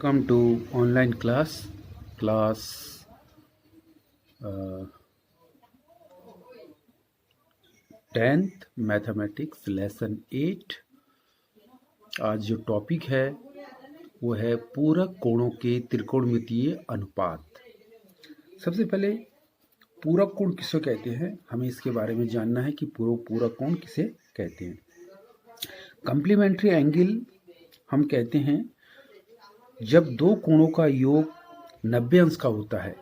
Welcome to online class 10th mathematics lesson 8। आज जो topic है वो है पूरक कोणों के त्रिकोणमितीय अनुपात। सबसे पहले पूरक कोण किसे कहते हैं, हमें इसके बारे में जानना है कि पूरक कोण किसे कहते हैं। कॉम्प्लीमेंट्री एंगल हम कहते हैं जब दो कोणों का योग 90 अंश का होता है।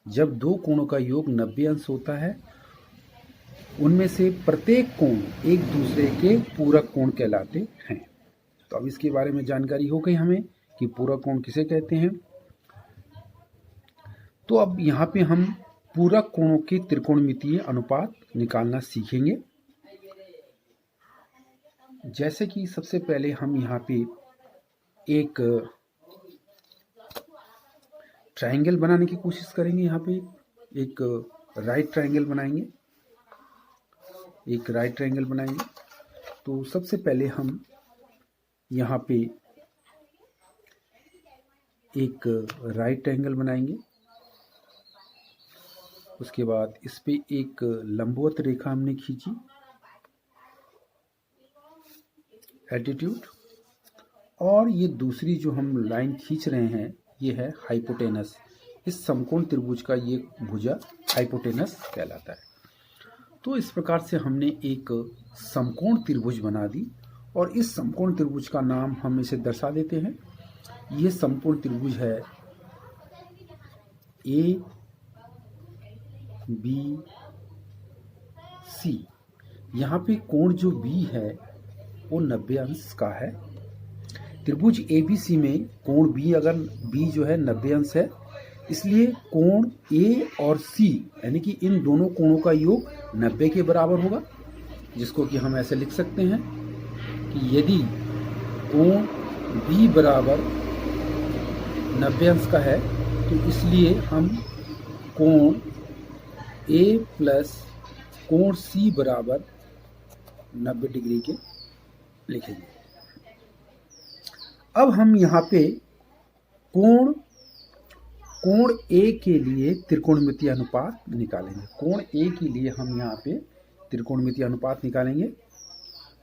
जब दो कोणों का योग 90 अंश होता है, उनमें से प्रत्येक कोण एक दूसरे के पूरक कोण कहलाते हैं। तो अब इसके बारे में जानकारी हो गई हमें कि पूरक कोण किसे कहते हैं। तो अब यहाँ पे हम पूरक कोणों के त्रिकोणमितीय अनुपात निकालना सीखेंगे। जैसे कि सबसे पहले हम यहाँ पे एक ट्रायंगल बनाने की कोशिश करेंगे। यहाँ पे एक राइट ट्रायंगल बनाएंगे। तो सबसे पहले हम यहाँ पे एक राइट ट्रायंगल बनाएंगे। उसके बाद इस पे एक लंबवत रेखा हमने खींची, एल्टीट्यूड, और ये दूसरी जो हम लाइन खींच रहे हैं ये है हाइपोटेनस। इस समकोण त्रिभुज का ये भुजा हाइपोटेनस कहलाता है। तो इस प्रकार से हमने एक समकोण त्रिभुज बना दी और इस समकोण त्रिभुज का नाम हम इसे दर्शा देते हैं। ये समकोण त्रिभुज है ए बी सी। यहाँ पे कोण जो बी है वो 90 अंश का है। त्रिभुज ABC में कोण बी, अगर बी जो है 90 अंश है, इसलिए कोण ए और सी यानी कि इन दोनों कोणों का योग 90 के बराबर होगा, जिसको कि हम ऐसे लिख सकते हैं कि यदि कोण बी बराबर 90 अंश का है तो इसलिए हम कोण ए प्लस कोण सी बराबर 90 डिग्री के लिखेंगे। अब हम यहाँ पे कोण ए के लिए त्रिकोणमितीय अनुपात निकालेंगे। कोण ए के लिए हम यहाँ पे त्रिकोणमितीय अनुपात निकालेंगे।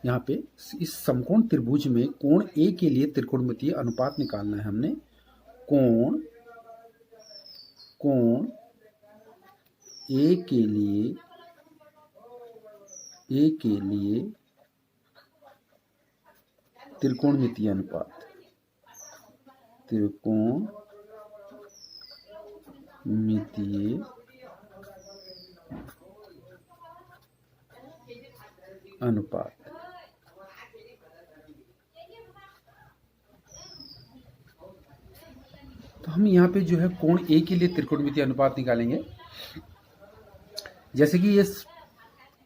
यहाँ पे इस समकोण त्रिभुज में कोण ए के लिए त्रिकोणमितीय अनुपात निकालना है हमने। कोण ए के लिए त्रिकोणमितीय अनुपात, त्रिकोणमितीय अनुपात। तो हम यहाँ पे जो है कोण ए के लिए त्रिकोणमितीय अनुपात निकालेंगे। जैसे कि ये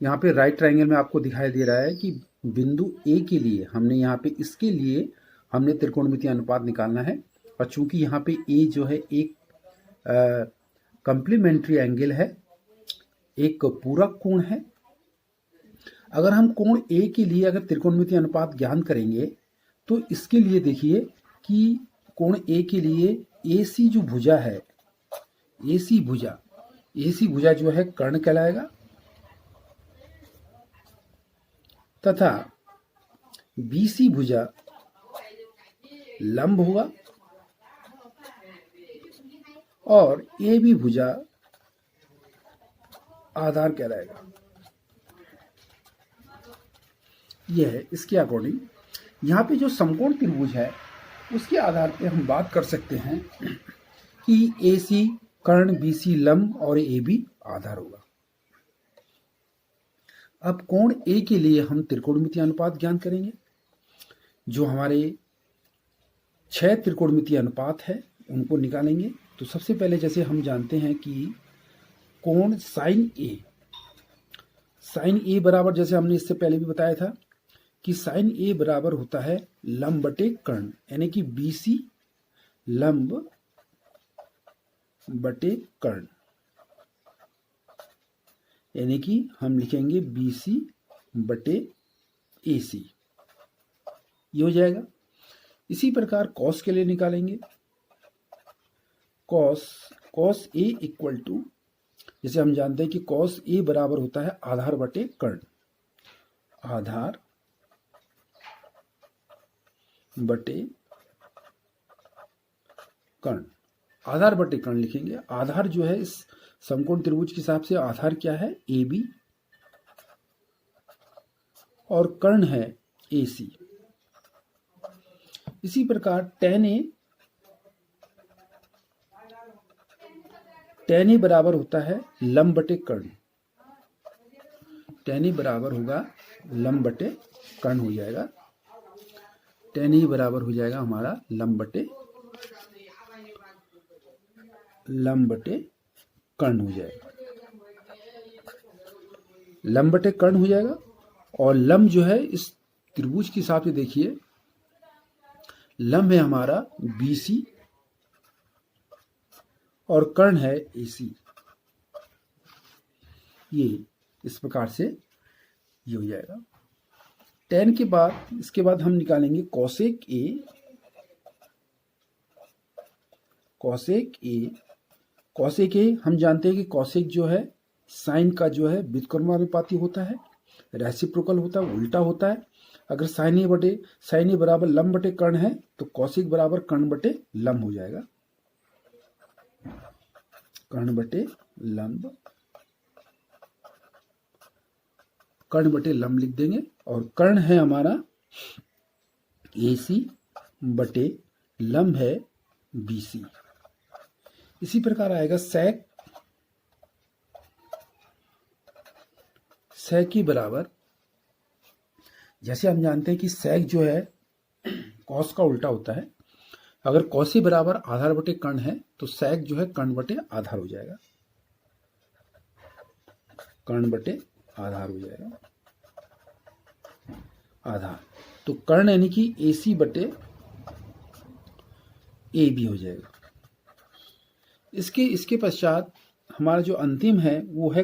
यहाँ पे राइट ट्रायंगल में आपको दिखाई दे रहा है कि बिंदु ए के लिए हमने यहाँ पे इसके लिए हमने त्रिकोणमितीय अनुपात निकालना है। और चूंकि यहाँ पे ए जो है एक कॉम्प्लीमेंट्री एंगल है, एक पूरक कोण है। अगर हम कोण ए के लिए अगर त्रिकोणमितीय अनुपात ज्ञान करेंगे तो इसके लिए देखिए कि कोण ए के लिए AC जो भुजा है, AC भुजा जो है कर्ण कहलाएगा, तथा BC भुजा लंब होगा और AB भुजा आधार कहलाएगा। यह है इसके अकॉर्डिंग। यहाँ पे जो समकोण त्रिभुज है उसके आधार पे हम बात कर सकते हैं कि AC कर्ण, BC लंब और AB आधार होगा। अब कोण ए के लिए हम त्रिकोणमितीय अनुपात ज्ञान करेंगे। जो हमारे 6 त्रिकोणमितीय अनुपात है उनको निकालेंगे। तो सबसे पहले जैसे हम जानते हैं कि कोण साइन ए बराबर, जैसे हमने इससे पहले भी बताया था कि साइन ए बराबर होता है लंब बटे कर्ण, यानी कि BC लंब बटे कर्ण, यानी कि हम लिखेंगे BC बटे AC, ये हो जाएगा। इसी प्रकार कॉस के लिए निकालेंगे कॉस ए इक्वल टू, जैसे हम जानते हैं कि कॉस ए बराबर होता है आधार बटे कर्ण, आधार बटे कर्ण, आधार बटे कर्ण लिखेंगे। आधार जो है इस समकोण त्रिभुज के हिसाब से आधार क्या है, ए बी, और कर्ण है ए सी। इसी प्रकार tan ए बराबर होता है लंब बटे कर्ण, tan ए बराबर होगा लंब बटे कर्ण हो जाएगा, tan ए बराबर हो जाएगा हमारा लंब बटे कर्ण हो जाएगा, लंब बटे कर्ण हो जाएगा। और लंब जो है इस त्रिभुज के हिसाब से देखिए, लंब है हमारा BC और कर्ण है AC। ये इस प्रकार से ये हो जाएगा। tan के बाद इसके बाद हम निकालेंगे cosec A। हम जानते हैं कि cosec जो है साइन का जो है व्युत्क्रमानुपाती होता है, रेसिप्रोकल होता है, उल्टा होता है। अगर साइन ए बराबर लंब बटे कर्ण है तो कौशिक बराबर कर्ण बटे लंब हो जाएगा, कर्ण बटे लंब लिख देंगे। और कर्ण है हमारा AC बटे लंब है BC। इसी प्रकार आएगा sec की बराबर, जैसे हम जानते हैं कि sec जो है कॉस का उल्टा होता है। अगर कौशी बराबर आधार बटे कर्ण है तो sec जो है कर्ण बटे आधार हो जाएगा, कर्ण बटे आधार हो जाएगा, आधार। तो कर्ण यानी कि AC बटे AB हो जाएगा। इसके पश्चात हमारा जो अंतिम है वो है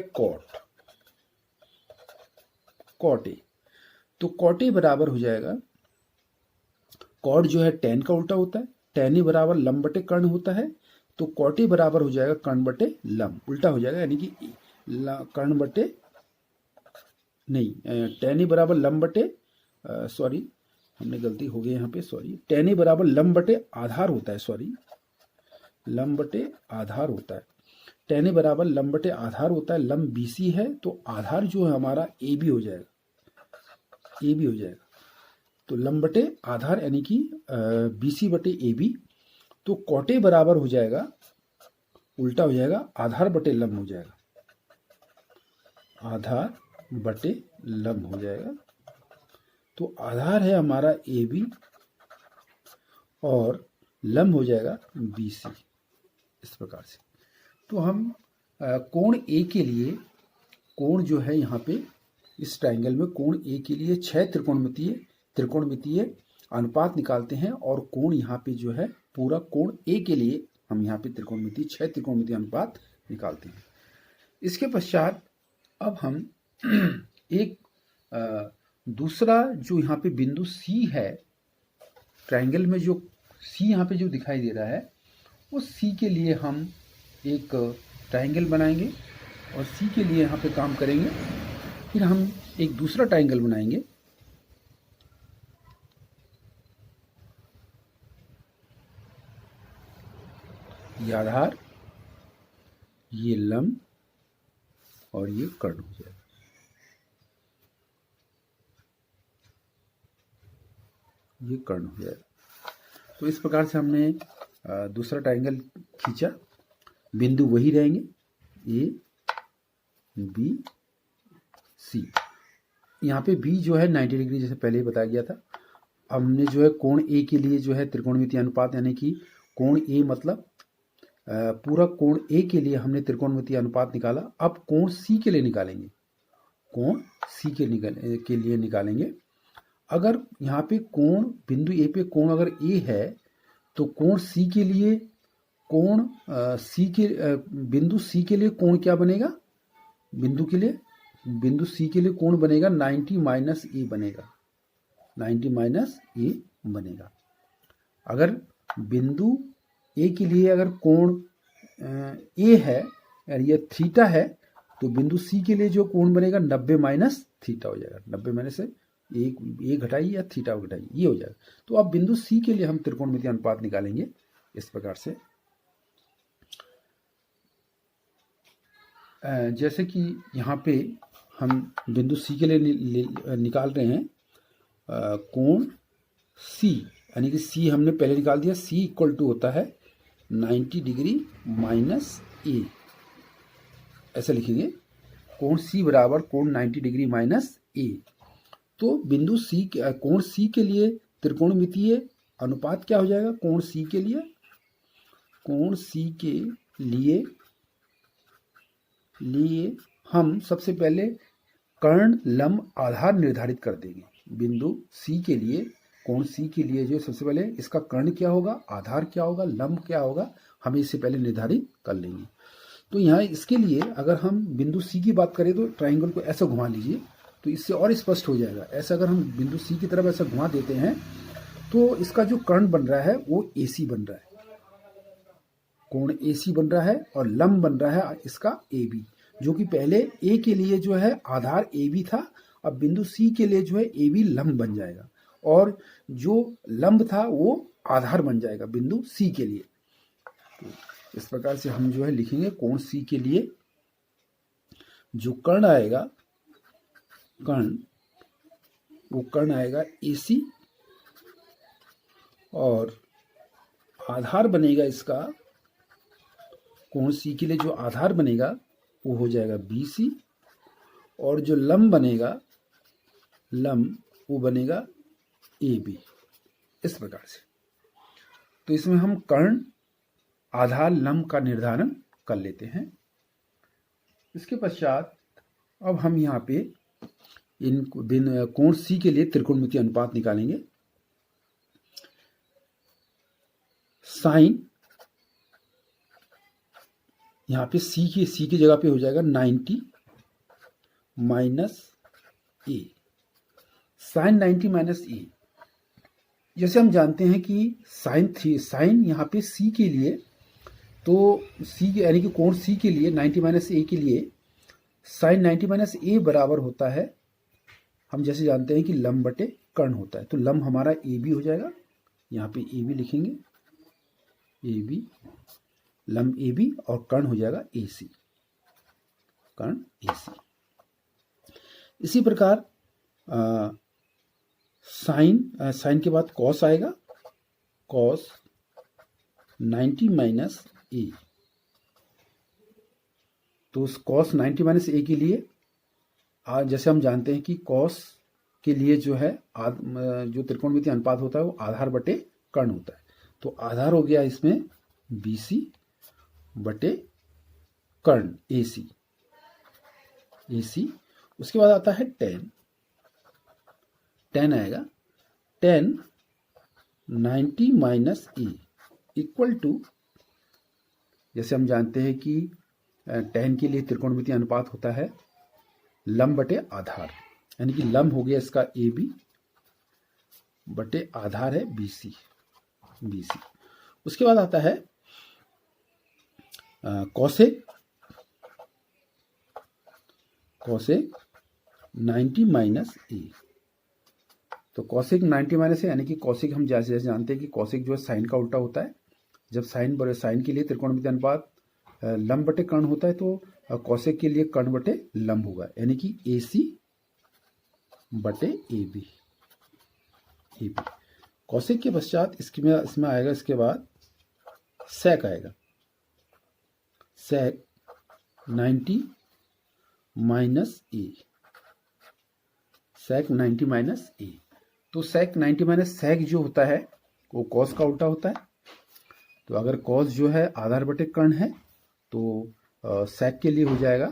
कॉट ए। तो कॉट ए बराबर हो जाएगा, कॉट जो है tan का उल्टा होता है, tan ए बराबर लंब बटे कर्ण होता है, तो कॉट ए बराबर हो जाएगा कर्ण बटे लंब, उल्टा हो जाएगा, यानी कि कर्ण बटे नहीं, tan ए बराबर लंब बटे सॉरी हमने गलती हो गई यहाँ पे, सॉरी, tan ए बराबर लंब बटे आधार होता है, सॉरी लंब बटे आधार होता है, tan ए बराबर लंब बटे आधार होता है, लंब BC है तो आधार जो है हमारा AB हो जाएगा, AB हो जाएगा। तो लंब बटे आधार यानी कि BC बटे AB। तो कॉट ए बराबर हो जाएगा, उल्टा हो जाएगा, आधार बटे लंब हो जाएगा, आधार बटे लंब हो जाएगा। तो आधार है हमारा AB और लंब हो जाएगा BC, इस प्रकार से। तो हम कोण A के लिए, कोण जो है यहाँ पे इस ट्रायंगल में कोण A के लिए 6 त्रिकोणमितीय अनुपात निकालते हैं, और कोण यहाँ पे जो है पूरा कोण A के लिए हम यहाँ पे 6 त्रिकोणमितीय अनुपात निकालते हैं। इसके पश्चात अब हम एक दूसरा जो यहाँ पे बिंदु C है ट्रायंगल में, जो C यहाँ पे जो दिखाई दे रहा है, उस C के लिए हम एक ट्रायंगल बनाएंगे और C के लिए यहाँ पे काम करेंगे। फिर हम एक दूसरा ट्रायंगल बनाएंगे, ये आधार, ये लंब और ये कर्ण हो जाएगा। ये कर्ण हो जाएगा। तो इस प्रकार से हमने दूसरा ट्रायंगल खींचा, बिंदु वही रहेंगे A B C। यहाँ पे B जो है 90 डिग्री, जैसे पहले ही बताया गया था। हमने जो है कोण A के लिए जो है त्रिकोणमितीय अनुपात, यानी कि कोण A मतलब पूरा कोण A के लिए हमने त्रिकोणमितीय अनुपात निकाला। अब कोण C के लिए निकालेंगे, कोण C के लिए निकालेंगे। अगर यहाँ पे कोण बिंदु A पे कोण अगर A है तो कोण C के लिए, कोण बिंदु C के लिए कोण क्या बनेगा, बिंदु C के लिए कोण बनेगा 90 माइनस A बनेगा, 90 माइनस A बनेगा। अगर बिंदु A के लिए अगर कोण ए है यानी ये थीटा है, तो बिंदु सी के लिए जो कोण बनेगा 90 माइनस थीटा हो जाएगा। 90 माइनस से ए घटाइए या थीटा घटाइए, ये हो जाएगा। तो अब बिंदु सी के लिए हम त्रिकोणमितीय अनुपात निकालेंगे इस प्रकार से। जैसे कि यहाँ पे हम बिंदु सी के लिए निकाल रहे हैं कोण सी, यानी कि सी हमने पहले निकाल दिया। सी इक्वल टू होता है 90 डिग्री माइनस ए, ऐसा लिखेंगे। कोण सी बराबर कोण 90 डिग्री माइनस ए। तो बिंदु सी कोण सी के लिए त्रिकोणमितीय अनुपात क्या हो जाएगा? कोण सी के लिए हम सबसे पहले कर्ण लंब आधार निर्धारित कर देंगे। बिंदु सी के लिए, कोण सी के लिए जो सबसे पहले इसका कर्ण क्या होगा, आधार क्या होगा, लंब क्या होगा, हमें इससे पहले निर्धारित कर लेंगे। तो यहाँ इसके लिए अगर हम बिंदु सी की बात करें तो ट्राइंगल को ऐसा घुमा लीजिए, तो इससे और स्पष्ट हो जाएगा। ऐसा अगर हम बिंदु सी की तरफ ऐसा घुमा देते हैं तो इसका जो कर्ण बन रहा है वो AC बन रहा है, कोण AC बन रहा है, और लंब बन रहा है इसका AB, जो कि पहले A के लिए जो है आधार AB था, अब बिंदु C के लिए जो है AB लंब बन जाएगा, और जो लंब था वो आधार बन जाएगा बिंदु C के लिए। तो इस प्रकार से हम जो है लिखेंगे कोण C के लिए जो कर्ण आएगा, वो कर्ण आएगा AC, और आधार बनेगा इसका, कोण C के लिए जो आधार बनेगा वो हो जाएगा BC, और जो लंब बनेगा, वो बनेगा AB, इस प्रकार से। तो इसमें हम कर्ण, आधार, लंब का निर्धारण कर लेते हैं। इसके पश्चात अब हम यहाँ पे इन कोण C के लिए त्रिकोणमितीय अनुपात निकालेंगे। साइन, यहाँ पे C की जगह पे हो जाएगा 90 माइनस ए, साइन 90 माइनस ए। जैसे हम जानते हैं कि साइन यहाँ पे C के लिए, तो C यानी कि कोण C के लिए 90 माइनस ए के लिए साइन 90 माइनस ए बराबर होता है, हम जैसे जानते हैं कि लंब बटे कर्ण होता है। तो लंब हमारा AB हो जाएगा, यहाँ पे AB लिखेंगे, AB लंब AB, और कर्ण हो जाएगा AC, कर्ण AC। इसी प्रकार साइन के बाद कॉस आएगा, कॉस 90 माइनस ए। तो उस कॉस 90 माइनस ए के लिए जैसे हम जानते हैं कि कॉस के लिए जो है जो त्रिकोणमितीय अनुपात होता है वो आधार बटे कर्ण होता है। तो आधार हो गया इसमें BC बटे कर्ण AC। उसके बाद आता है टेन आएगा, tan 90 minus A equal to, जैसे हम जानते हैं कि टेन के लिए त्रिकोणमितीय अनुपात होता है लंब बटे आधार, यानी कि लंब हो गया इसका AB बटे आधार है BC। उसके बाद आता है कॉसेक 90 माइनस ए। तो कॉसेक 90 माइनस ए, यानी कि कॉसेक हम जैसे जानते हैं कि कॉसेक जो है साइन का उल्टा होता है। जब साइन के लिए त्रिकोणमितीय अनुपात लंब बटे कर्ण होता है, तो कॉसेक के लिए कर्ण बटे लंब होगा, यानी कि AC बटे AB। कॉसेक के पश्चात इसमें आएगा, इसके बाद सेक आएगा, सेक 90 माइनस ए, सेक 90 माइनस ए। तो सेक 90 माइनस सेक जो होता है वो कॉस का उल्टा होता है। तो अगर कॉस जो है आधार बटे कर्ण है, तो सेक के लिए हो जाएगा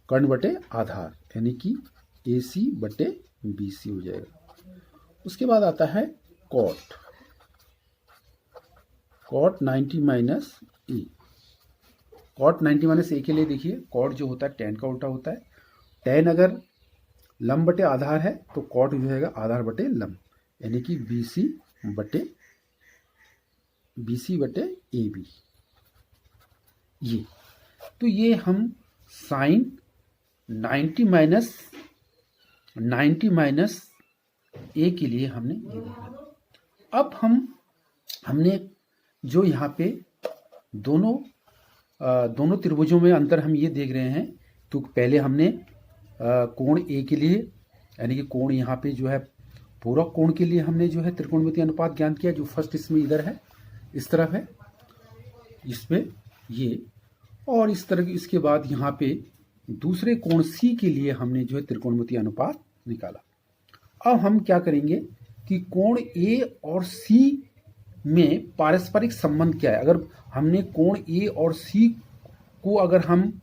कर्ण बटे आधार, यानी कि AC बटे BC हो जाएगा। उसके बाद आता है कॉट 90 माइनस ए। कॉट 90 माइनस ए के लिए देखिए, कॉट जो होता है टेन का उल्टा होता है। टेन अगर लंब बटे आधार है तो कॉट हो जाएगा आधार बटे लंब, यानी कि BC बटे AB। ये, तो ये हम साइन 90 माइनस ए के लिए हमने ये देखा। अब हमने जो यहाँ पे दोनों त्रिभुजों में अंतर हम ये देख रहे हैं, तो पहले हमने कोण ए के लिए, यानी कि कोण यहाँ पे जो है पूरक कोण के लिए हमने जो है त्रिकोणमितीय अनुपात ज्ञान किया, जो फर्स्ट इसमें इधर है, इस तरफ है, इसमें ये, और इस तरह इसके बाद यहाँ पे दूसरे कोण सी के लिए हमने जो है त्रिकोणमितीय अनुपात निकाला। अब हम क्या करेंगे कि कोण ए और सी में पारस्परिक संबंध क्या है। अगर हमने कोण ए और सी को अगर हम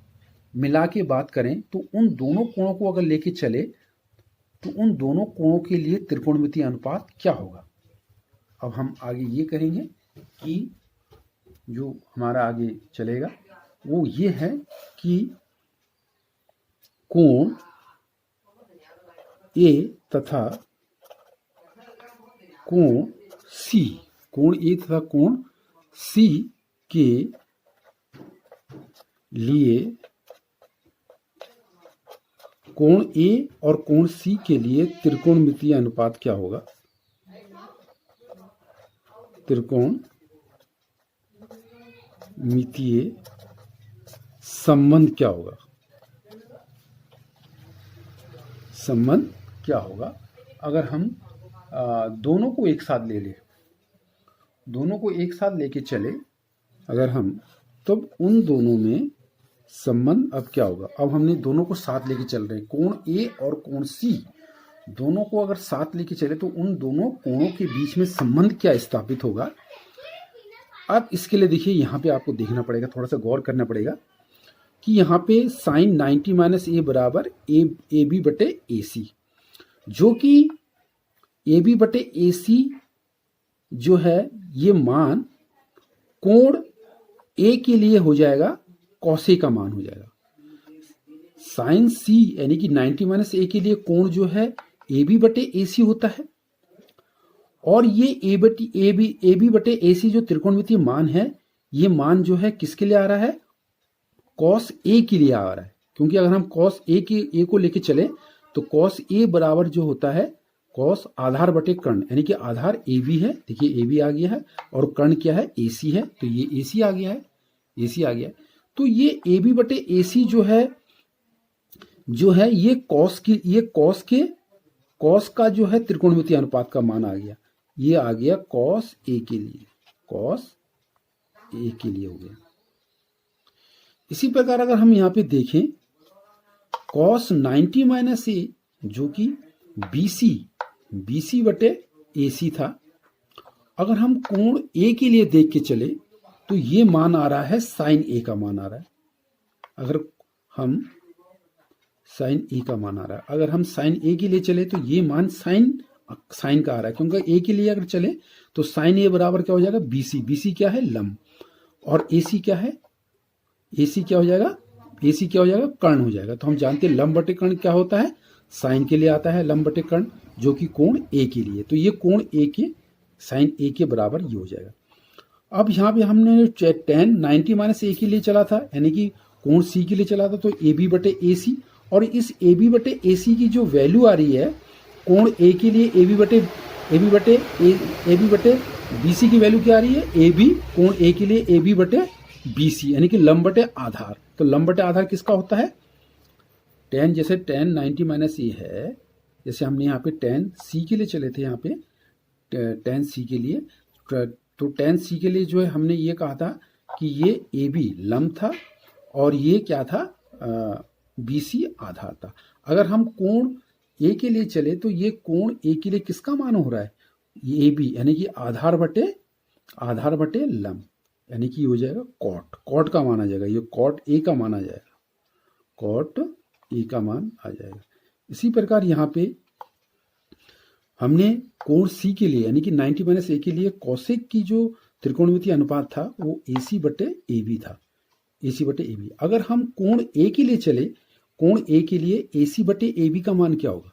मिला के बात करें तो उन दोनों कोणों को अगर लेके चले तो उन दोनों कोणों के लिए त्रिकोणमितीय अनुपात क्या होगा। अब हम आगे ये करेंगे कि जो हमारा आगे चलेगा वो ये है कि कोण ए तथा कोण सी, कोण ए तथा कोण सी के लिए, कोण ए और कोण सी के लिए त्रिकोणमितीय अनुपात क्या होगा, त्रिकोणमितीय संबंध क्या होगा, संबंध क्या होगा अगर हम दोनों को एक साथ ले लें, दोनों को एक साथ लेके चले अगर हम, तब उन दोनों में संबंध अब क्या होगा। अब हमने दोनों को साथ लेके चल रहे हैं, कोण ए और कोण सी दोनों को अगर साथ लेके चले तो उन दोनों कोणों के बीच में संबंध क्या स्थापित होगा। अब इसके लिए देखिए यहाँ पे आपको देखना पड़ेगा, थोड़ा सा गौर करना पड़ेगा कि यहाँ पे साइन 90 माइनस ए बराबर ए बी बटे ए सी, जो कि ए बी बटे ए सी जो है ये मान कोण ए के लिए हो जाएगा, कॉस ए का मान हो जाएगा। साइन सी यानी कि 90 माइनस ए के लिए कोण जो है ए बी बटे ए सी होता है, और ये ए बी बटे ए सी जो त्रिकोणमितीय मान है, ये मान जो है किसके लिए आ रहा है, कॉस ए के लिए आ रहा है। क्योंकि अगर हम कॉस ए को लेके चले तो कॉस ए बराबर जो होता है कॉस आधार बटे कर्ण, यानी कि आधार ए बी है, देखिए ए बी आ गया है, और कर्ण क्या है ए सी है, तो ये ए सी आ गया है, ए सी आ गया है। तो ये ए बी बटे ए सी जो है ये कॉस का जो है त्रिकोणमितीय अनुपात का मान आ गया, ये आ गया कॉस ए के लिए, कॉस ए के लिए हो गया। इसी प्रकार अगर हम यहाँ पे देखें कॉस 90 माइनस ए जो कि BC बटे AC था, अगर हम कोण A के लिए देख के चले तो ये मान आ रहा है साइन A का मान आ रहा है। अगर हम साइन A का मान आ रहा है, अगर हम साइन A के लिए चले तो ये मान साइन का आ रहा है, क्योंकि A के लिए अगर चले तो साइन A बराबर क्या हो जाएगा BC क्या है लंब, और AC क्या है, AC क्या हो जाएगा, AC क्या हो जाएगा कर्ण हो जाएगा। तो हम जानते हैं लंब बटे कर्ण क्या होता है, साइन के लिए आता है लंब बटे कर्ण, जो कि कोण A के लिए, तो ये कोण A के साइन A के बराबर ये हो जाएगा। अब यहाँ पे हमने tan 90 माइनस ए के लिए चला था, यानी कि कोण C के लिए चला था, तो AB बटे AC, और इस AB बटे AC की जो वैल्यू आ रही है कोण A के लिए AB बटे BC की वैल्यू क्या आ रही है, AB कोण A के लिए AB बटे BC, यानी कि लंब बटे आधार। तो लंब बटे आधार किसका होता है, tan, जैसे tan 90 माइनस ए है, जैसे हमने यहाँ पे tan C के लिए चले थे, यहाँ पे tan C के लिए, तो tan C के लिए जो है हमने ये कहा था कि ये AB लंब था और ये क्या था BC आधार था। अगर हम कोण A के लिए चले तो ये कोण A के लिए किसका मान हो रहा है, ये AB, यानी कि आधार बटे लंब, यानी कि हो जाएगा कॉट का मान आ जाएगा, ये कॉट A का मान आ जाएगा, कॉट A का मान आ जाएगा। इसी प्रकार यहाँ पे हमने कोण C के लिए यानी कि 90 माइनस ए के लिए कॉसेक की जो त्रिकोणमितीय अनुपात था वो AC बटे AB था, AC बटे AB। अगर हम कोण A के लिए चले, कोण A के लिए AC बटे AB का मान क्या होगा,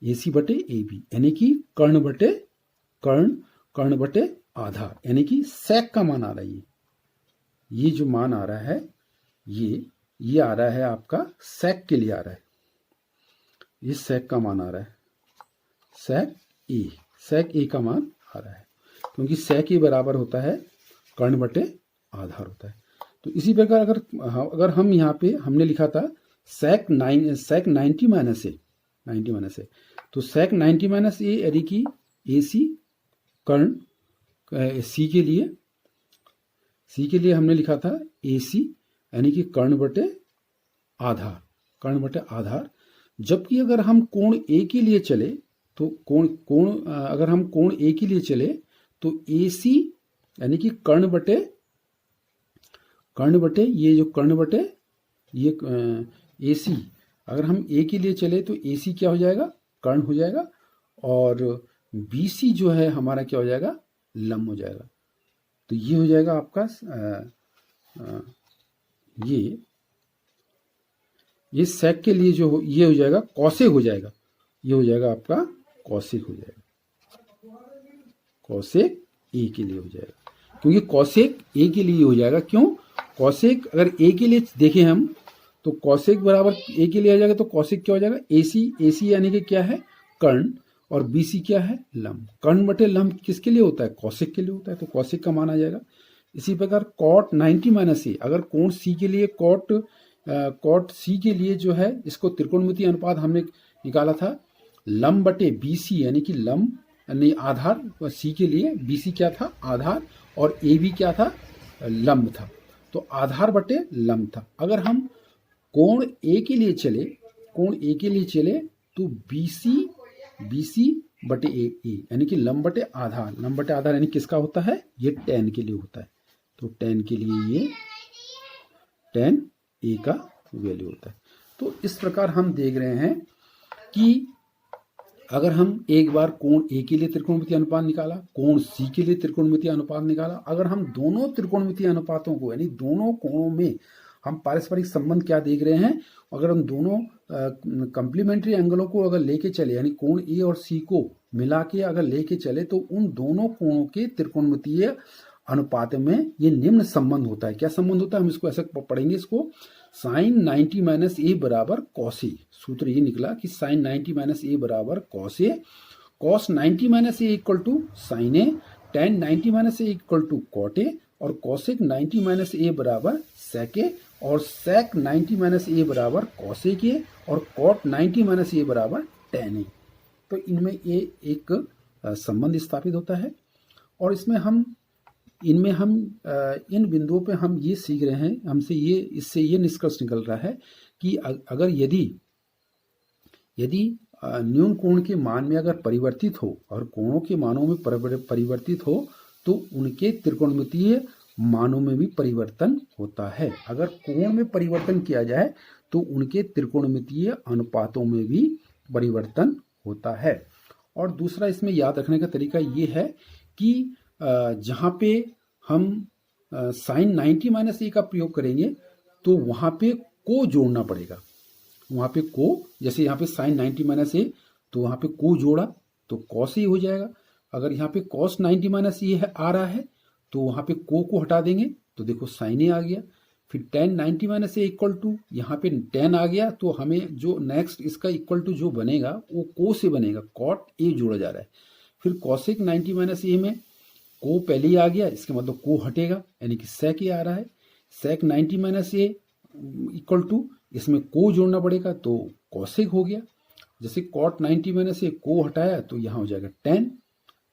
AC बटे AB, यानी कि कर्ण बटे आधार, यानी कि सेक का मान आ रहा है, ये जो मान आ रहा है ये आ रहा है आपका सेक के लिए आ रहा है, ये सेक का मान आ रहा है, सेक ए का मान आ रहा है, क्योंकि सेक ए बराबर होता है कर्ण बटे आधार होता है। तो इसी प्रकार अगर हम यहाँ पे हमने लिखा था सेक 90 माइनस ए, तो सेक 90 माइनस ए यानी कि ए सी कर्ण सी के लिए हमने लिखा था ए सी यानी कि कर्ण बटे आधार। जबकि अगर हम कोण ए के लिए चले तो अगर हम कोण ए के लिए चले तो ए सी यानी कि कर्ण बटे ये जो कर्ण बटे ये ए सी, अगर हम ए के लिए चले तो ए सी क्या हो जाएगा, कर्ण हो जाएगा, और बी सी जो है हमारा क्या हो जाएगा, लंब हो जाएगा। तो ये हो जाएगा आपका ये सेक के लिए जो ये हो जाएगा कौसेक हो जाएगा, ये हो जाएगा आपका कौसेक हो जाएगा, कौसेक ए के लिए हो जाएगा, क्योंकि कौसेक ए के लिए हो जाएगा। क्यों, कौसेक अगर ए के लिए देखें हम तो कौसेक बराबर ए के लिए आ जाएगा, तो कौसेक क्या हो जाएगा, ए सी यानी कि क्या है, कर्ण, और बी सी क्या है, लंब। कर्ण बटे लंब किसके लिए होता है, कौसेक के लिए होता है, तो कौसेक का मान आ जाएगा। इसी प्रकार कॉट 90 माइनस ए, अगर कोण सी के लिए कॉट सी के लिए जो है इसको त्रिकोणमितीय अनुपात हमने निकाला था लंब बटे बी सी यानी कि लंब यानी आधार, सी के लिए बी सी क्या था, आधार, और ए बी क्या था, लंब था, तो आधार बटे लंब था। अगर हम कोण ए के लिए चले तो बी सी बटे ए यानी कि लंब बटे आधार यानी किसका होता है, ये tan के लिए होता है, तो tan के लिए ये tan ए का वैल्यू होता है। तो इस प्रकार हम देख रहे हैं कि अगर हम एक बार कोण ए के लिए त्रिकोणमितीय अनुपात निकाला, कोण सी के लिए त्रिकोणमितीय अनुपात निकाला, अगर हम दोनों त्रिकोणमितीय अनुपातों को यानी दोनों कोणों में हम पारस्परिक संबंध क्या देख रहे हैं, अगर हम दोनों कंप्लीमेंट्री एंगलों को अगर लेके चले यानी कोण ए और सी को मिला के अगर लेके चले तो उन दोनों कोणों के त्रिकोणमितीय अनुपात में ये निम्न संबंध होता है। क्या संबंध होता है, हम इसको ऐसे पढ़ेंगे, इसको साइन 90 माइनस ए बराबर कॉस ए। सूत्र ये निकला कि साइन 90 माइनस ए बराबर cos A, cos 90 minus A equal to sine A, tan 90 minus A equal to cot A, और कॉसेक 90 माइनस ए बराबर सेक ए, और सेक 90 माइनस ए बराबर कॉसेक ए, और कॉट 90 माइनस ए बराबर टेन ए। तो इनमें ये एक संबंध स्थापित होता है, और इसमें हम इन बिंदुओं पे हम ये सीख रहे हैं, इससे ये निष्कर्ष निकल रहा है कि अगर यदि न्यून कोण के मान में अगर परिवर्तित हो और कोणों के मानों में परिवर्तित हो तो उनके त्रिकोणमितीय मानों में भी परिवर्तन होता है। अगर कोण में परिवर्तन किया जाए तो उनके त्रिकोणमितीय अनुपातों में भी परिवर्तन होता है। और दूसरा इसमें याद रखने का तरीका ये है कि जहाँ पे हम साइन 90 माइनस ए का प्रयोग करेंगे तो वहाँ पे को जोड़ना पड़ेगा, वहाँ पे को, जैसे यहाँ पे साइन 90 माइनस ए तो वहाँ पे को जोड़ा तो कॉस ए हो जाएगा। अगर यहाँ पे कॉस 90 माइनस ए आ रहा है तो वहाँ पे को हटा देंगे तो देखो साइन ए आ गया। फिर tan 90 minus A equal to, यहाँ पे टेन आ गया तो हमें जो नेक्स्ट इसका इक्वल टू जो बनेगा वो को से बनेगा, कॉट ए जोड़ा जा रहा है। फिर कॉसेक 90 माइनस ए में को पहले ही आ गया, इसके मतलब को हटेगा यानी कि सेक ए आ रहा है। सेक 90 माइनस ए इक्वल टू, इसमें को जोड़ना पड़ेगा तो कॉसेक हो गया। जैसे कॉट 90 माइनस ए को हटाया तो यहाँ हो जाएगा टेन।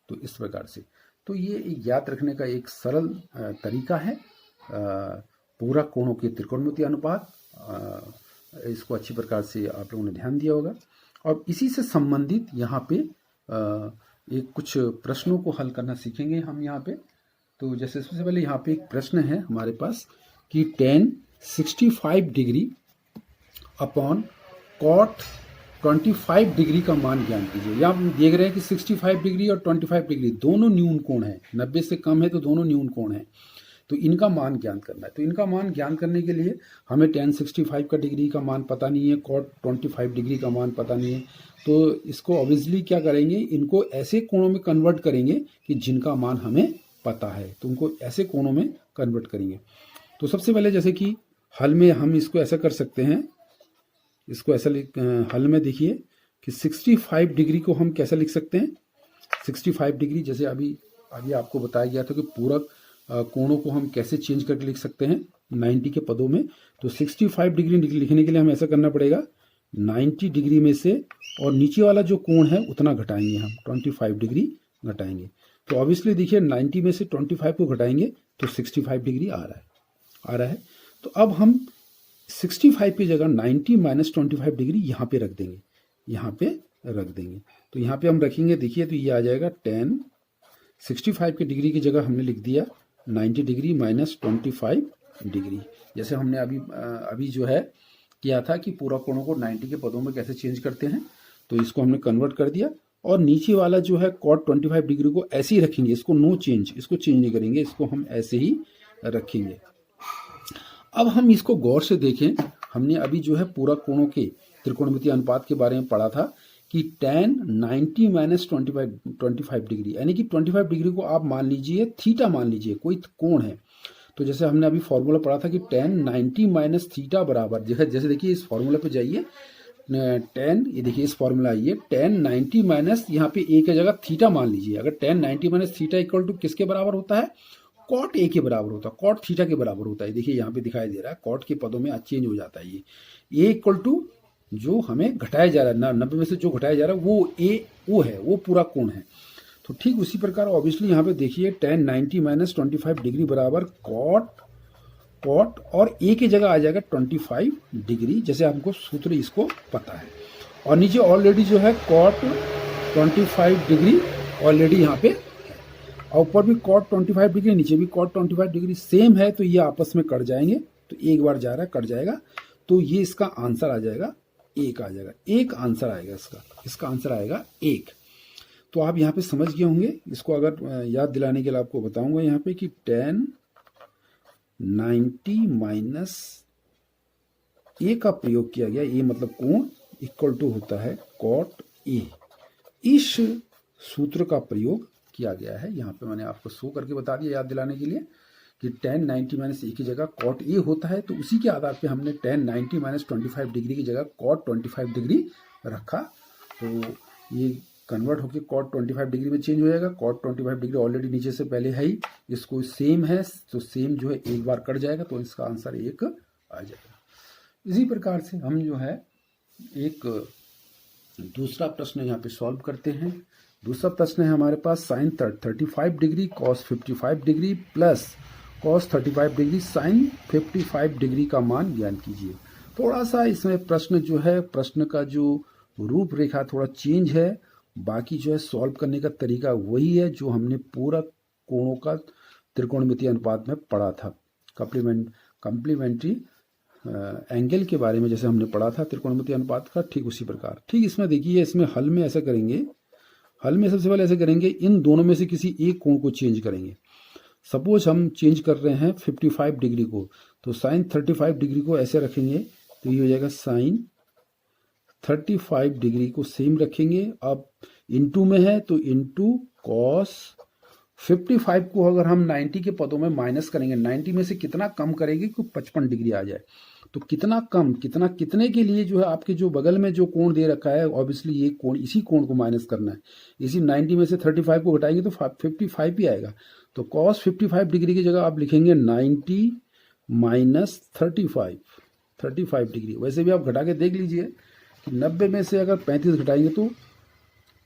तो इस प्रकार से तो ये याद रखने का एक सरल तरीका है पूरा कोणों के त्रिकोणमितीय अनुपात। इसको अच्छी प्रकार से आप लोगों ने ध्यान दिया होगा। और इसी से संबंधित यहाँ पे एक कुछ प्रश्नों को हल करना सीखेंगे हम यहाँ पे। तो जैसे सबसे पहले यहाँ पे एक प्रश्न है हमारे पास कि tan 65 degree upon cot 25 degree का मान ज्ञान कीजिए। यहाँ हम देख रहे हैं कि 65 डिग्री और 25 डिग्री दोनों न्यून कोण है, 90 से कम है तो दोनों न्यून कोण है, तो इनका मान ज्ञान करना है। तो इनका मान ज्ञान करने के लिए हमें tan 65 का डिग्री का मान पता नहीं है, कॉट 25 डिग्री का मान पता नहीं है, तो इसको ऑब्वियसली क्या करेंगे, इनको ऐसे कोणों में कन्वर्ट करेंगे कि जिनका मान हमें पता है, तो उनको ऐसे कोणों में कन्वर्ट करेंगे। तो सबसे पहले जैसे कि हल में हम इसको ऐसा कर सकते हैं, इसको ऐसा हल में देखिए कि 65 डिग्री को हम कैसे लिख सकते हैं। 65 डिग्री जैसे अभी आपको बताया गया था कि पूरक कोणों को हम कैसे चेंज करके लिख सकते हैं 90 के पदों में। तो 65 डिग्री लिखने के लिए हमें ऐसा करना पड़ेगा, 90 डिग्री में से और नीचे वाला जो कोण है उतना घटाएंगे हम, 25 डिग्री घटाएंगे। तो ऑब्वियसली देखिए 90 में से 25 को घटाएंगे तो 65 डिग्री आ रहा है। तो अब हम 65 की जगह 90 माइनस 25 डिग्री यहाँ पे रख देंगे, तो यहाँ पे हम रखेंगे, देखिए तो ये आ जाएगा 10। 65 की डिग्री की जगह हमने लिख दिया 90 डिग्री माइनस 25 डिग्री। जैसे हमने अभी जो है किया था कि पूरा कोणों को 90 के पदों में कैसे चेंज करते हैं, तो इसको हमने कन्वर्ट कर दिया। और नीचे वाला जो है cot 25 डिग्री को ऐसे ही रखेंगे, इसको नो चेंज, इसको चेंज नहीं करेंगे, इसको हम ऐसे ही रखेंगे। अब हम इसको गौर से देखें, हमने अभी जो है पूरक कोणों के त्रिकोणमितीय अनुपात के बारे में पढ़ा था कि tan 90 माइनस 25 डिग्री, यानी कि 25 डिग्री को आप मान लीजिए थीटा मान लीजिए, कोई कोण है। तो जैसे हमने अभी फॉर्मूला पढ़ा था कि tan 90 माइनस थीटा बराबर, जैसे देखिए इस फॉर्मूला पे जाइए, tan, ये देखिए इस फॉर्मूला आइए, tan 90 माइनस यहाँ पे a की जगह थीटा मान लीजिए। अगर tan 90 minus theta equal to किसके बराबर होता है, cot a के बराबर होता है, cot थीटा के बराबर होता है। देखिए यहाँ पे दिखाई दे रहा है, cot के पदों में चेंज हो जाता है ये a इक्वल टू जो हमें घटाया जा रहा है, 90 में से जो घटाया जा रहा है वो a वो है, वो पूरा कोण है। तो ठीक उसी प्रकार ऑब्वियसली यहाँ पे देखिए tan 90 माइनस 25 डिग्री बराबर cot और a की जगह आ जाएगा 25 डिग्री, जैसे हमको सूत्र इसको पता है। और नीचे ऑलरेडी जो है cot 25 डिग्री ऑलरेडी यहाँ पे, और ऊपर भी cot 25 डिग्री, नीचे भी cot 25 डिग्री सेम है, तो ये आपस में कट जाएंगे। तो एक बार जा रहा है, कट जाएगा, तो ये इसका आंसर आ जाएगा 1 आ जाएगा, 1 आंसर आएगा इसका आंसर आएगा 1। तो आप यहाँ पे समझ गए होंगे। इसको अगर याद दिलाने के लिए आपको बताऊंगा यहाँ पे कि tan 90 माइनस a का प्रयोग किया गया, a मतलब कोण, इक्वल टू होता है cot a। इस सूत्र का प्रयोग किया गया है, यहाँ पे मैंने आपको शो करके बता दिया याद दिलाने के लिए कि tan 90 माइनस a की जगह cot a होता है। तो उसी के आधार पे हमने tan 90 माइनस 25 डिग्री की जगह cot 25 डिग्री रखा। तो ये कन्वर्ट होकर cot 25 डिग्री में चेंज हो जाएगा। cot 25 डिग्री ऑलरेडी नीचे से पहले है ही, इसको सेम है, तो सेम जो है एक बार कट जाएगा, तो इसका आंसर 1 आ जाएगा। इसी प्रकार से हम जो है एक दूसरा प्रश्न यहाँ पे सॉल्व करते हैं। दूसरा प्रश्न है हमारे पास sin 35 degree cos 55 degree plus cos 35 degree sin 55 degree का मान ज्ञान कीजिए। थोड़ा सा इसमें प्रश्न जो है, प्रश्न का जो रूपरेखा थोड़ा चेंज है, बाकी जो है सॉल्व करने का तरीका वही है जो हमने पूरा कोणों का त्रिकोणमितीय अनुपात में पढ़ा था। कम्प्लीमेंट्री एंगल के बारे में जैसे हमने पढ़ा था त्रिकोणमितीय अनुपात का, ठीक उसी प्रकार। ठीक इसमें देखिए, इसमें हल में ऐसा करेंगे, हल में सबसे पहले ऐसे करेंगे, इन दोनों में से किसी एक कोण को चेंज करेंगे। सपोज हम चेंज कर रहे हैं 55 डिग्री को, तो साइन 35 डिग्री को ऐसे रखेंगे, तो ये हो जाएगा साइन 35 डिग्री को सेम रखेंगे। अब इनटू में है तो इनटू कॉस 55 को अगर हम 90 के पदों में माइनस करेंगे, 90 में से कितना कम करेंगे कि 55 डिग्री आ जाए, तो कितना कम कितने के लिए जो है आपके जो बगल में जो कोण दे रखा है, ऑब्वियसली ये कोण, इसी कोण को माइनस करना है। इसी 90 में से 35 को घटाएंगे तो 55 ही आएगा। तो कॉस 55 डिग्री की जगह आप लिखेंगे 90 माइनस 35 डिग्री। वैसे भी आप घटा के देख लीजिए कि 90 में से अगर 35 घटाएंगे तो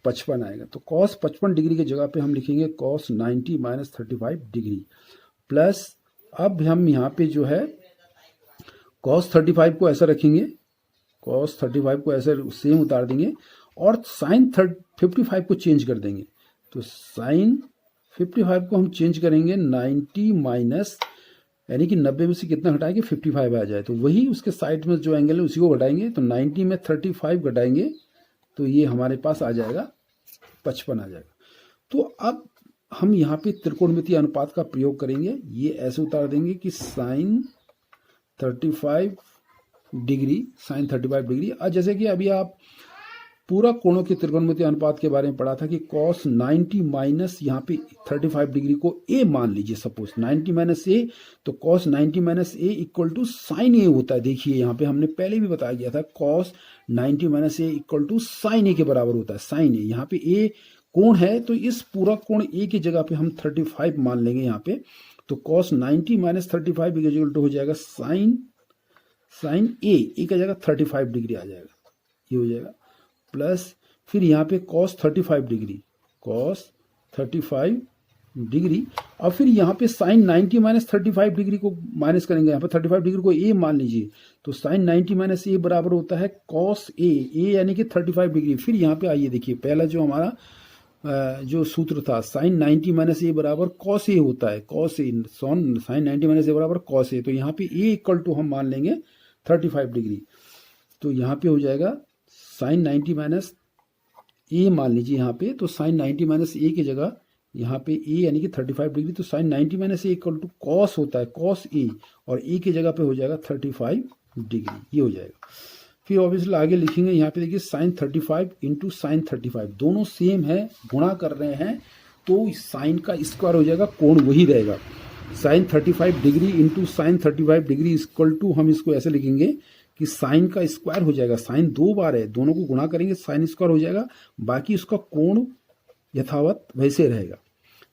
55 आएगा। तो कॉस 55 डिग्री की जगह पे हम लिखेंगे कॉस 90 माइनस 35 डिग्री प्लस, अब हम यहाँ पे जो है कॉस 35 को ऐसा रखेंगे, कॉस 35 को ऐसे सेम उतार देंगे और साइन 55 को चेंज कर देंगे। तो साइन 55 को हम चेंज करेंगे 90 माइनस, यानी कि 90 में से कितना घटाएंगे 55 आ जाए, तो वही उसके साइड में जो एंगल है उसी को घटाएंगे। तो 90 में 35 घटाएंगे तो ये हमारे पास आ जाएगा 55 आ जाएगा। तो अब हम यहाँ पे त्रिकोणमितीय अनुपात का प्रयोग करेंगे, ये ऐसे उतार देंगे कि साइन 35 डिग्री, साइन 35 डिग्री। और जैसे कि अभी आप पूरा कोणों के त्रिकोणमितीय अनुपात के बारे में पढ़ा था कि cos 90 माइनस यहाँ पे 35 डिग्री को a मान लीजिए, सपोज 90 माइनस ए, तो cos 90 minus A equal to sine A होता है। देखिए यहाँ पे हमने पहले भी बताया गया था cos 90 minus A equal to sine A के बराबर होता है। साइन ए, यहाँ पे ए कोण है तो इस पूरा कोण ए की जगह पे हम 35 मान लेंगे यहाँ पे, तो cos 90 माइनस 35 इक्वल टू हो जाएगा साइन ए का जगह 35 डिग्री आ जाएगा, ये हो जाएगा। प्लस फिर यहाँ पे cos 35 डिग्री और फिर यहाँ पे साइन 90 माइनस 35 डिग्री को माइनस करेंगे, यहाँ पे 35 डिग्री को ए मान लीजिए, तो साइन 90 माइनस ए बराबर होता है cos ए यानी कि 35 डिग्री। फिर यहाँ पे आइए देखिए, पहला जो हमारा जो सूत्र था साइन 90 माइनस ए बराबर cos ए होता है, cos A, sign 90 minus A बराबर cos ए, तो यहाँ पे ए इक्वल टू हम मान लेंगे 35 डिग्री, तो यहाँ पे हो जाएगा साइन 90 माइनस ए मान लीजिए यहाँ पे, तो साइन 90 माइनस ए की जगह यहाँ पे ए यानी कि 35 डिग्री, तो sine 90 minus A equal to cos होता है cos ए, और ए की जगह पे हो जाएगा 35 डिग्री, ये हो जाएगा। फिर ऑब्वियसली आगे लिखेंगे यहाँ पे देखिए साइन 35 इंटू साइन 35, दोनों सेम है, गुणा कर रहे हैं तो साइन का स्क्वायर हो जाएगा, कोण वही रहेगा। Sine 35 degree into sine 35 degree equal to हम इसको ऐसे लिखेंगे कि साइन का स्क्वायर हो जाएगा, साइन दो बार है, दोनों को गुणा करेंगे साइन स्क्वायर हो जाएगा, बाकी उसका कोण यथावत वैसे रहेगा।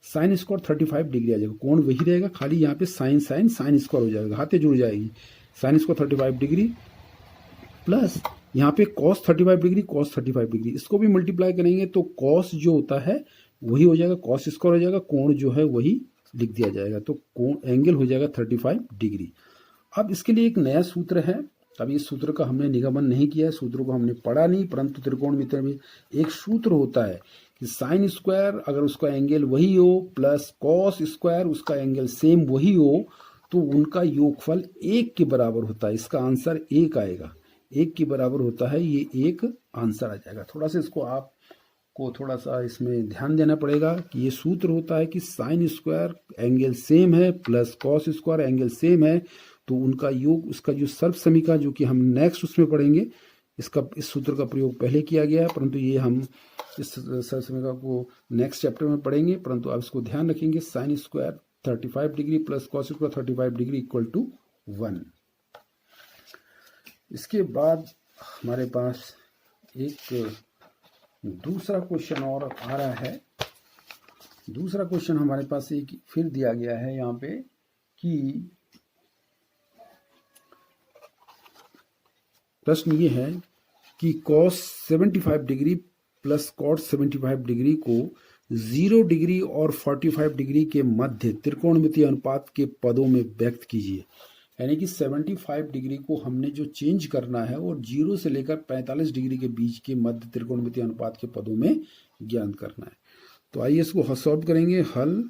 साइन स्क्वायर 35 डिग्री आ जाएगा, कोण वही रहेगा, खाली यहाँ पे साइन स्क्वायर हो जाएगा, हाथे जुड़ जाएगी, साइन स्क्वायर 35 डिग्री प्लस यहाँ पे cos 35 डिग्री, इसको भी मल्टीप्लाई करेंगे तो cos जो होता है वही हो जाएगा, cos स्क्वायर हो जाएगा, कोण जो है वही लिख दिया जाएगा, तो कोण एंगल हो जाएगा 35 डिग्री। अब इसके लिए एक नया सूत्र है, अभी इस सूत्र का हमने निगमन नहीं किया है, सूत्र को हमने पढ़ा नहीं, परंतु त्रिकोणमिति में एक सूत्र होता है कि साइन स्क्वायर अगर उसका एंगल वही हो प्लस कॉस स्क्वायर उसका एंगल सेम वही हो तो उनका योगफल 1 के बराबर होता है। इसका आंसर 1 आएगा, 1 के बराबर होता है, ये एक आंसर आ जाएगा। थोड़ा सा इसको आपको थोड़ा सा इसमें ध्यान देना पड़ेगा कि ये सूत्र होता है कि साइन स्क्वायर एंगल सेम है plus cos square angle same है, तो उनका योग, उसका जो सर्व समीकरण जो कि हम नेक्स्ट उसमें पढ़ेंगे, इस सूत्र का प्रयोग पहले किया गया है, परंतु ये हम इस सर्व समीकरण को नेक्स्ट चैप्टर में पढ़ेंगे, परंतु आप इसको ध्यान रखेंगे, sine square 35 degree plus cos square 35 degree equal to 1। इसके बाद हमारे पास एक दूसरा क्वेश्चन और आ रहा है। दूसरा क्वेश्चन हमारे पास एक फिर दिया गया है यहाँ पे कि प्रश्न ये है कि cos 75 degree plus cot 75 degree को 0 डिग्री और 45 डिग्री के मध्य त्रिकोणमितीय अनुपात के पदों में व्यक्त कीजिए। यानी कि 75 डिग्री को हमने जो चेंज करना है और 0 से लेकर 45 डिग्री के बीच के मध्य त्रिकोणमितीय अनुपात के पदों में ज्ञात करना है। तो आइए इसको सॉल्व करेंगे। हल,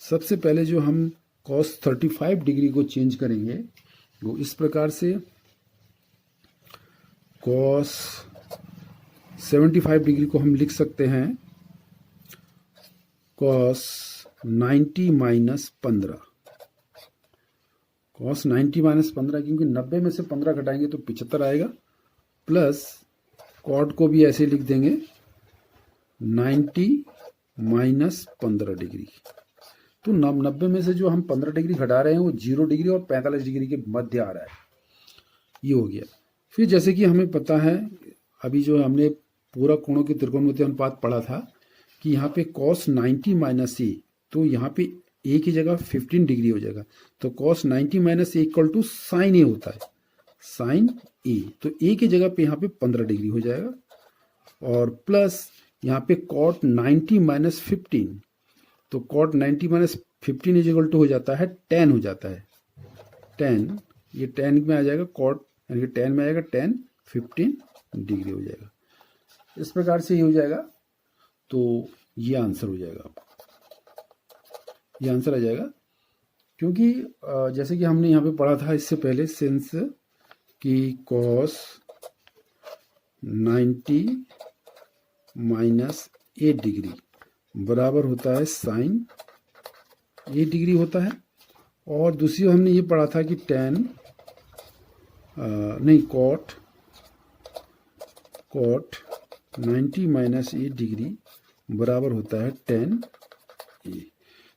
सबसे पहले जो हम cos 35 डिग्री को चेंज करेंगे वो इस प्रकार से, cos 75 डिग्री को हम लिख सकते हैं cos 90 माइनस 15, cos 90 माइनस 15 क्योंकि 90 में से 15 घटाएंगे तो 75 आएगा, प्लस cot को भी ऐसे लिख देंगे 90 माइनस 15 डिग्री। तो 90 में से जो हम 15 डिग्री घटा रहे हैं वो 0 डिग्री और 45 डिग्री के मध्य आ रहा है, ये हो गया। फिर जैसे कि हमें पता है, अभी जो हमने पूरा कोणों के त्रिकोणमितीय अनुपात पढ़ा था कि यहाँ पे cos 90 माइनस ए, तो यहाँ पे ए की जगह 15 डिग्री हो जाएगा, तो cos 90 minus A equal to sine A होता है, साइन ए, तो ए की जगह पे यहाँ पे 15 डिग्री हो जाएगा, और प्लस यहाँ पे cot 90 माइनस 15, तो cot 90 minus 15 is equal to हो जाता है 10 हो जाता है, 10, ये 10 में आ जाएगा, cot यानी कि 10 में आएगा 10 15 डिग्री हो जाएगा। इस प्रकार से ये हो जाएगा, तो ये आंसर हो जाएगा, ये आंसर आ जाएगा। क्योंकि जैसे कि हमने यहाँ पे पढ़ा था इससे पहले सेंस कि cos 90 माइनस 8 डिग्री बराबर होता है साइन 8 डिग्री होता है, और दूसरी हमने ये पढ़ा था कि cot कॉट 90 माइनस ए डिग्री बराबर होता है 10 ए।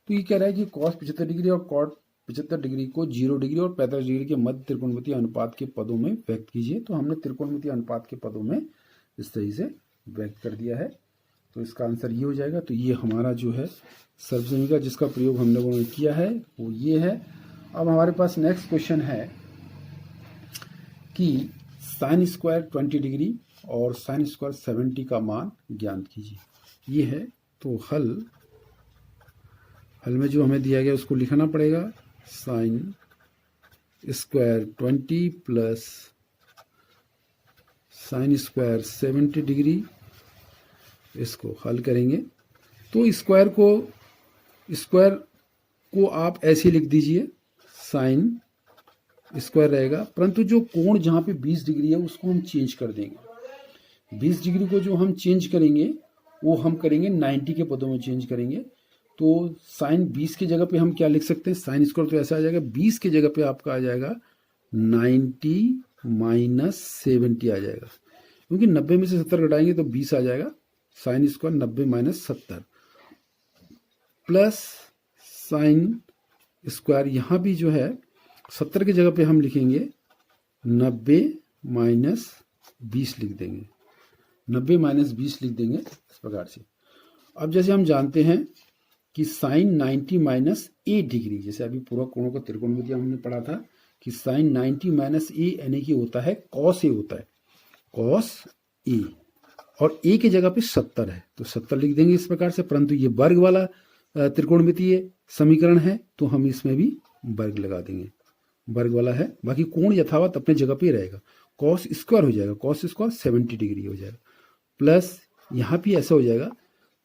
तो ये कह रहा है कि कॉस 75 डिग्री और कॉट 75 डिग्री को 0 डिग्री और 45 डिग्री के मध्य त्रिकोणमितीय अनुपात के पदों में व्यक्त कीजिए। तो हमने त्रिकोणमितीय अनुपात के पदों में इस तरीके से व्यक्त कर दिया है। तो इसका आंसर ये हो जाएगा। तो ये हमारा जो है सर्वसमीकरण जिसका प्रयोग हम लोगों ने किया है वो ये है। अब हमारे पास नेक्स्ट क्वेश्चन है कि साइन स्क्वायर 20 डिग्री और साइन स्क्वायर 70 का मान ज्ञात कीजिए। ये है। तो हल में जो हमें दिया गया उसको लिखना पड़ेगा। Sine square 20 plus sine square 70 degree, इसको हल करेंगे तो स्क्वायर को आप ऐसे लिख दीजिए, साइन स्क्वायर रहेगा, परंतु जो कोण जहाँ पे 20 डिग्री है उसको हम चेंज कर देंगे। 20 डिग्री को जो हम चेंज करेंगे वो हम करेंगे 90 के पदों में चेंज करेंगे। तो साइन 20 की जगह पे हम क्या लिख सकते हैं, साइन स्क्वायर तो ऐसा आ जाएगा 20 की जगह पे आपका आ जाएगा 90 माइनस 70 आ जाएगा, क्योंकि 90 में से 70 घटाएंगे तो 20 आ जाएगा। Sine square 90 minus 70 plus sine square, यहाँ भी जो है 70 की जगह पे हम लिखेंगे 90 माइनस 20 लिख देंगे, 90 माइनस 20 लिख देंगे इस प्रकार से। अब जैसे हम जानते हैं कि साइन 90 माइनस ए डिग्री, जैसे अभी पूरा कोणों का त्रिकोणमिति हमने पढ़ा था कि साइन 90 माइनस ए यानी कि होता है कॉस ए, होता है कॉस ए, और ए की जगह पे 70 है तो 70 लिख देंगे इस प्रकार से। परंतु ये वर्ग वाला त्रिकोणमितीय समीकरण है तो हम इसमें भी वर्ग लगा देंगे, वर्ग वाला है। बाकी कोण यथावत अपने जगह पे रहेगा, कॉस स्क्वायर हो जाएगा, कॉस स्क्वायर 70 डिग्री हो जाएगा, प्लस यहाँ भी ऐसा हो जाएगा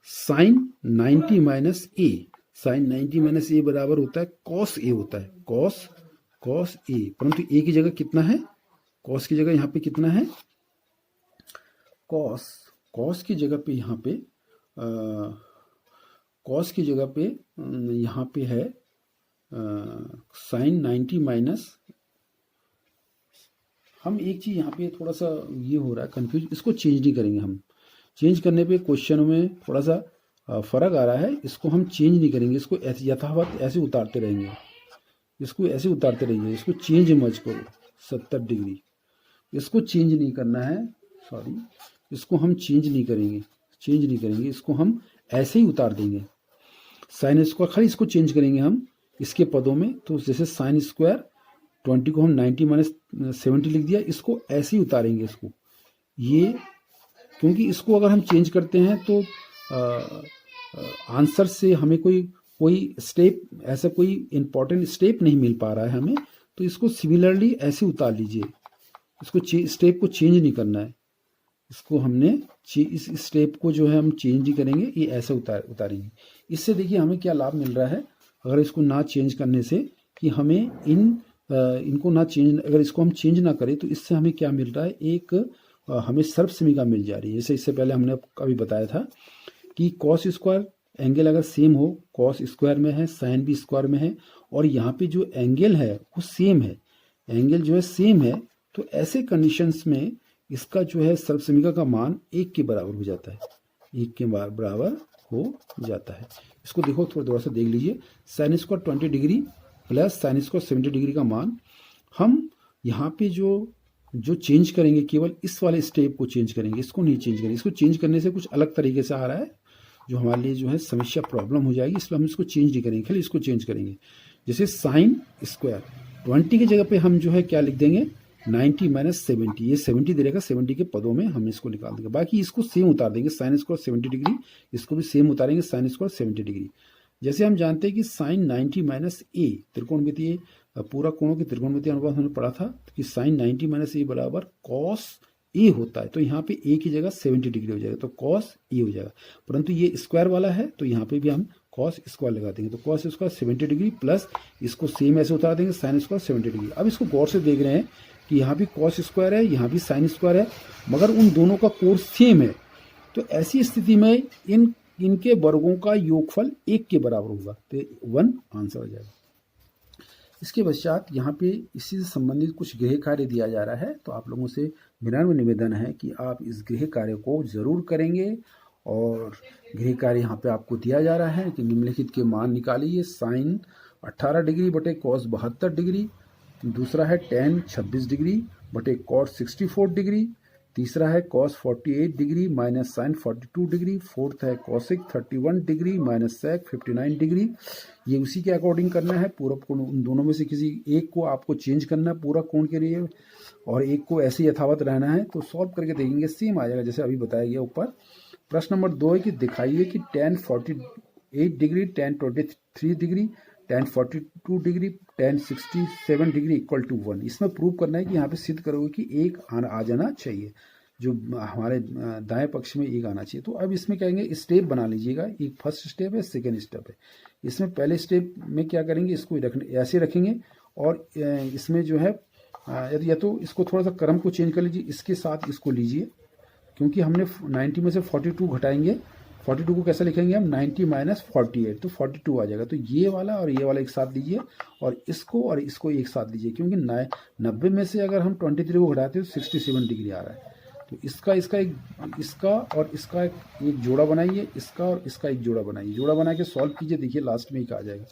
sign 90 minus A, sign 90 minus A बराबर होता है कॉस ए, होता है कॉस ए, परंतु ए की जगह कितना है, कॉस की जगह यहाँ पे कितना है, कॉस की जगह पे यहाँ पे कॉस की जगह पे यहाँ पे है साइन 90 माइनस, हम एक चीज यहाँ पे थोड़ा सा ये हो रहा है कंफ्यूज, इसको चेंज नहीं करेंगे हम। चेंज करने पे क्वेश्चन में थोड़ा सा फर्क आ रहा है, इसको हम चेंज नहीं करेंगे, इसको यथावत ऐसे उतारते रहेंगे, इसको ऐसे उतारते रहेंगे, इसको चेंज मत करो 70 डिग्री, इसको चेंज नहीं करना है, सॉरी इसको हम चेंज नहीं करेंगे, इसको हम ऐसे ही उतार देंगे। साइन स्क्वायर खाली इसको चेंज करेंगे हम इसके पदों में। तो जैसे साइन स्क्वायर 20 को हम 90 माइनस 70 लिख दिया, इसको ऐसे ही उतारेंगे इसको, ये क्योंकि इसको अगर हम चेंज करते हैं तो आंसर से हमें कोई स्टेप, ऐसा कोई इंपॉर्टेंट स्टेप नहीं मिल पा रहा है हमें, तो इसको सिमिलरली ऐसे उतार लीजिए, इसको स्टेप को चेंज नहीं करना है, इसको हमने इस स्टेप को जो है हम चेंज ही करेंगे, ये ऐसे उतारेंगे। इससे देखिए हमें क्या लाभ मिल रहा है, अगर इसको ना चेंज करने से कि हमें इनको ना चेंज, अगर इसको हम चेंज ना करें तो इससे हमें क्या मिल रहा है, एक हमें सर्वसमीकरण मिल जा रही है। जैसे इससे पहले हमने अभी बताया था कि कॉस स्क्वायर एंगल अगर सेम हो, कॉस स्क्वायर में है, साइन भी स्क्वायर में है, और यहाँ पे जो एंगल है वो सेम है, एंगल जो है सेम है, तो ऐसे कंडीशंस में इसका जो है सर्वसमीकरण का मान 1 के बराबर हो जाता है, 1 के बराबर हो जाता है। इसको देखो थोड़ा सा देख लीजिए, sine square 20 degree plus sine square 70 degree का मान हम यहाँ पे जो चेंज करेंगे केवल इस वाले स्टेप को चेंज करेंगे, इसको नहीं चेंज करेंगे। इसको चेंज करने से कुछ अलग तरीके से आ रहा है जो हमारे लिए जो है समस्या प्रॉब्लम हो जाएगी, इसलिए हम इसको चेंज नहीं करेंगे, खाली इसको चेंज करेंगे। जैसे साइन स्क्वायर 20 की जगह पे हम जो है क्या लिख देंगे 90 माइनस 70, ये 70 दे रहेगा, 70 के पदों में हम इसको निकाल देंगे। बाकी इसको सेम उतार देंगे, साइन स्क्वायर 70 डिग्री, इसको भी सेम उतारेंगे साइन स्क्वायर 70 डिग्री। जैसे हम जानते हैं कि साइन 90 माइनस ए त्रिकोणमितीय पूरा कोणों की त्रिकोणमितीय अनुपात हमने पढ़ा था कि साइन 90 माइनस ए बराबर कॉस ए होता है, तो यहाँ पे ए की जगह 70 डिग्री हो जाएगा, तो कॉस ए हो जाएगा। परंतु ये स्क्वायर वाला है तो यहाँ पे भी हम कॉस स्क्वायर लगा देंगे, तो कॉस स्क्वायर 70 डिग्री प्लस इसको सेम ऐसे उतार देंगे साइन स्क्वायर 70 डिग्री। अब इसको गौर से देख रहे हैं कि यहाँ भी कॉस स्क्वायर है, यहाँ भी साइन स्क्वायर है, मगर उन दोनों का कोण सेम है, तो ऐसी स्थिति में इनके वर्गों का योगफल 1 के बराबर होगा, तो 1 आंसर हो जाएगा। इसके पश्चात यहाँ पे इसी से संबंधित कुछ गृह कार्य दिया जा रहा है, तो आप लोगों से विनम्र निवेदन है कि आप इस गृह कार्य को ज़रूर करेंगे। और गृह कार्य यहाँ पे आपको दिया जा रहा है कि निम्नलिखित के मान निकालिए। साइन 18 डिग्री बटे कॉस 72 डिग्री, दूसरा है टेन 26 डिग्री बटे कॉस 64 डिग्री, तीसरा है cos 48 degree minus sine 42 degree, fourth है cosec 31 degree minus sec 59 degree. ये उसी के अकॉर्डिंग करना है। पूरक कोण उन दोनों में से किसी एक को आपको चेंज करना है पूरक कोण के लिए, और एक को ऐसे ही यथावत रहना है। तो सॉल्व करके देखेंगे सेम आ जाएगा जैसे अभी बताया गया ऊपर। प्रश्न नंबर 2 है कि दिखाइए कि tan 48 degree, tan 23 degree, tan 42 degree, tan 67 degree equal to 1। इसमें प्रूव करना है कि यहाँ पे सिद्ध करोगे कि एक आ जाना चाहिए, जो हमारे दाएं पक्ष में एक आना चाहिए। तो अब इसमें कहेंगे स्टेप बना लीजिएगा। एक फर्स्ट स्टेप है, सेकेंड स्टेप है। इसमें पहले स्टेप में क्या करेंगे, इसको ऐसे रखेंगे और इसमें जो है या तो इसको थोड़ा सा क्रम को चेंज कर लीजिए, इसके साथ इसको लीजिए, क्योंकि हमने 90 में से 42 घटाएंगे। 42 को कैसे लिखेंगे हम, 90 माइनस 48, तो 42 आ जाएगा। तो ये वाला और ये वाला एक साथ लीजिए और इसको एक साथ लीजिए, क्योंकि 90 में से अगर हम 23 को घटाते हैं तो 67 डिग्री आ रहा है। तो इसका और इसका एक जोड़ा बनाइए, इसका और इसका एक जोड़ा बनाइए। जोड़ा बना के सॉल्व कीजिए, देखिए लास्ट में एक आ जाएगा।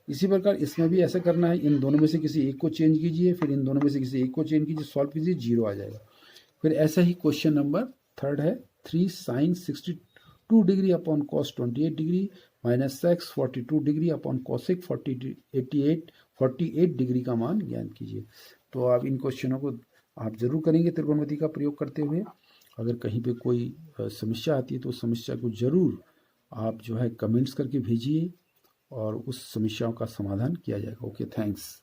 इसी प्रकार इसमें भी ऐसा करना है, इन दोनों में से किसी एक को चेंज कीजिए, फिर इन दोनों में से किसी एक को चेंज कीजिए, सॉल्व कीजिए, 0 आ जाएगा। फिर ऐसा ही क्वेश्चन नंबर 3 है, 3 sine 62 degree upon cos 28 degree minus sec 42 degree upon cosec 48 degree का मान ज्ञान कीजिए। तो आप इन क्वेश्चनों को आप जरूर करेंगे त्रिकोणमिति का प्रयोग करते हुए। अगर कहीं पे कोई समस्या आती है तो उस समस्या को जरूर आप जो है कमेंट्स करके भेजिए और उस समस्याओं का समाधान किया जाएगा। Okay, thanks.